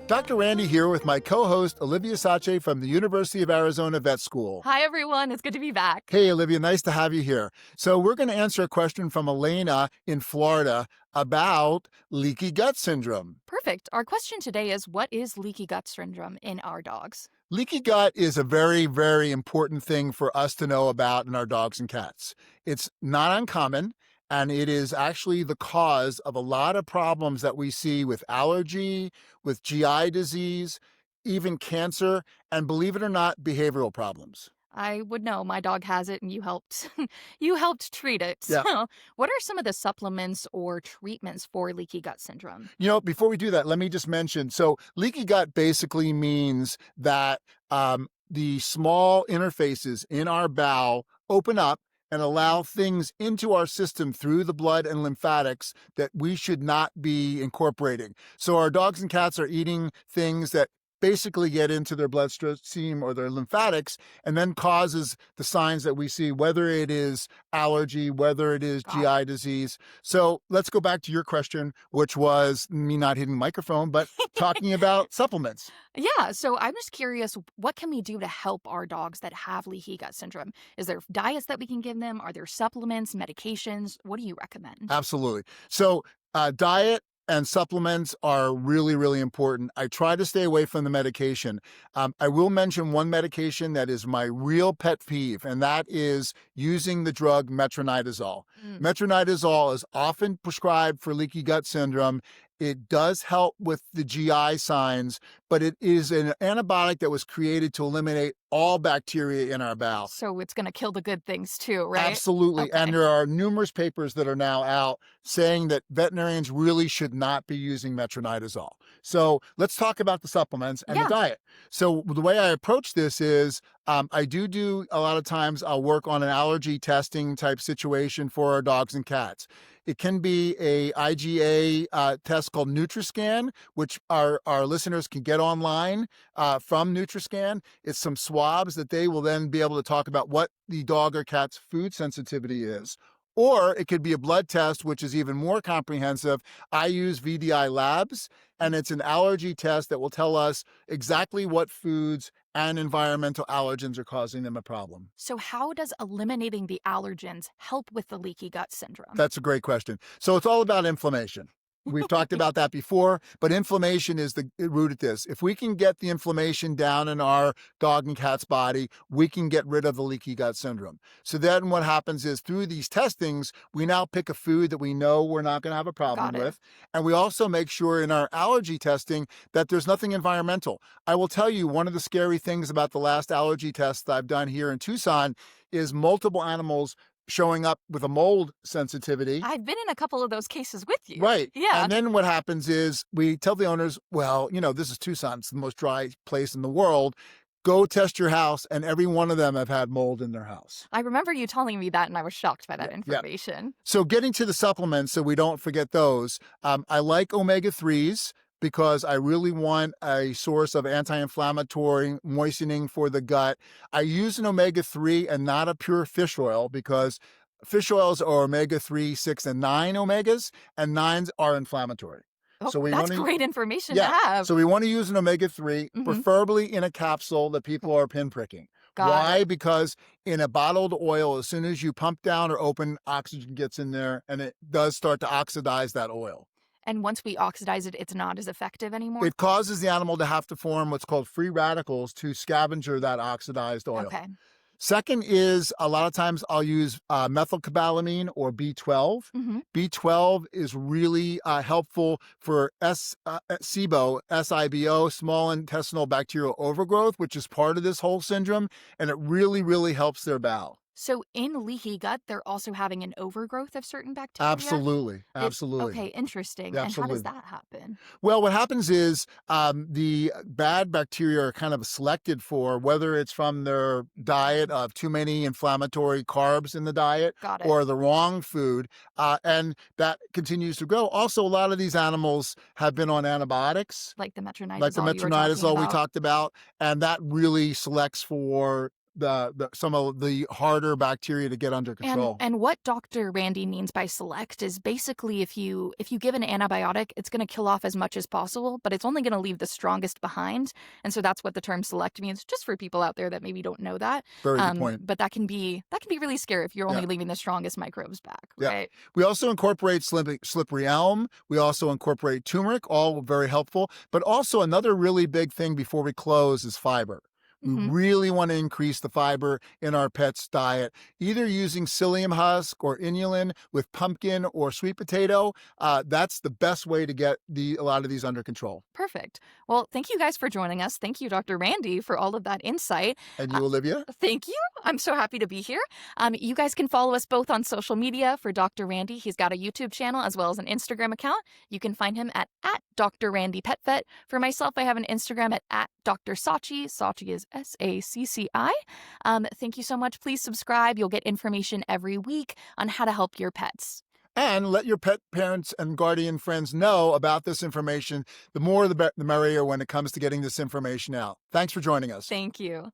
Dr. Randy here with my co-host, Olivia Sacci from the University of Arizona Vet School. Hi, everyone. It's good to be back. Hey, Olivia, nice to have you here. So we're going to answer a question from Elena in Florida about leaky gut syndrome. Perfect. Our question today is, what is leaky gut syndrome in our dogs? Leaky gut is a very, very important thing for us to know about in our dogs and cats. It's not uncommon, and it is actually the cause of a lot of problems that we see with allergy, with GI disease, even cancer, and believe it or not, behavioral problems. I would know. My dog has it, and you helped. You helped treat it. Yeah. So, what are some of the supplements or treatments for leaky gut syndrome? Before we do that, let me just mention, so leaky gut basically means that the small interfaces in our bowel open up and allow things into our system through the blood and lymphatics that we should not be incorporating. So our dogs and cats are eating things that basically get into their bloodstream or their lymphatics and then causes the signs that we see, whether it is allergy, whether it is GI disease. So let's go back to your question, which was me not hitting the microphone, but talking about supplements. Yeah, so I'm just curious, what can we do to help our dogs that have leaky gut syndrome? Is there diets that we can give them? Are there supplements, medications? What do you recommend? Absolutely. So diet and supplements are really, really important. I try to stay away from the medication. I will mention one medication that is my real pet peeve, and that is using the drug Metronidazole. Metronidazole is often prescribed for leaky gut syndrome. It does help with the GI signs, but it is an antibiotic that was created to eliminate all bacteria in our bowel. So it's going to kill the good things too, right? Absolutely. Okay. And there are numerous papers that are now out saying that veterinarians really should not be using metronidazole. So let's talk about the supplements and the diet. So the way I approach this is I do a lot of times I'll work on an allergy testing type situation for our dogs and cats. It can be a IgA test called NutriScan, which our listeners can get online from NutriScan. It's some swabs that they will then be able to talk about what the dog or cat's food sensitivity is. Or it could be a blood test, which is even more comprehensive. I use VDI Labs, and it's an allergy test that will tell us exactly what foods and environmental allergens are causing them a problem. So how does eliminating the allergens help with the leaky gut syndrome? That's a great question. So it's all about inflammation. We've talked about that before, but inflammation is the root of this. If we can get the inflammation down in our dog and cat's body, we can get rid of the leaky gut syndrome. So then what happens is through these testings, we now pick a food that we know we're not going to have a problem with. And we also make sure in our allergy testing that there's nothing environmental. I will tell you, one of the scary things about the last allergy test that I've done here in Tucson is multiple animals showing up with a mold sensitivity. I've been in a couple of those cases with you. Right. Yeah. And then what happens is we tell the owners, well, this is Tucson. It's the most dry place in the world. Go test your house. And every one of them have had mold in their house. I remember you telling me that, and I was shocked by that information. So getting to the supplements so we don't forget those, I like omega-3s, because I really want a source of anti-inflammatory moistening for the gut. I use an omega-3 and not a pure fish oil because fish oils are omega-3, 6, and 9 omegas, and 9s are inflammatory. Oh, so that's great information to have. So we want to use an omega-3, preferably in a capsule that people are pinpricking. Why? Because in a bottled oil, as soon as you pump down or open, oxygen gets in there, and it does start to oxidize that oil. And once we oxidize it, it's not as effective anymore? It causes the animal to have to form what's called free radicals to scavenger that oxidized oil. Okay. Second is a lot of times I'll use methylcobalamin or B12. B12 is really helpful for SIBO, SIBO, small intestinal bacterial overgrowth, which is part of this whole syndrome, and it really, really helps their bowel. So in leaky gut, they're also having an overgrowth of certain bacteria? Absolutely. Okay, interesting. Absolutely. And how does that happen? Well, what happens is the bad bacteria are kind of selected for, whether it's from their diet of too many inflammatory carbs in the diet or the wrong food, and that continues to grow. Also, a lot of these animals have been on antibiotics. Like the metronidazole we talked about, and that really selects for some of the harder bacteria to get under control. And what Dr. Randy means by select is basically if you give an antibiotic, it's going to kill off as much as possible, but it's only going to leave the strongest behind. And so that's what the term select means, just for people out there that maybe don't know that. Very good point. But that can be really scary if you're only leaving the strongest microbes back, right? We also incorporate slippery elm. We also incorporate turmeric, all very helpful. But also another really big thing before we close is fiber. We really want to increase the fiber in our pet's diet, either using psyllium husk or inulin with pumpkin or sweet potato. That's the best way to get a lot of these under control. Perfect. Well, thank you guys for joining us. Thank you, Dr. Randy, for all of that insight. And you, Olivia? Thank you. I'm so happy to be here. You guys can follow us both on social media. For Dr. Randy, he's got a YouTube channel as well as an Instagram account. You can find him at Dr. Randy Pet Vet. For myself, I have an Instagram at Dr. Sacci. Sacci is Sacci. Thank you so much. Please subscribe. You'll get information every week on how to help your pets. And let your pet parents and guardian friends know about this information. The more the merrier when it comes to getting this information out. Thanks for joining us. Thank you.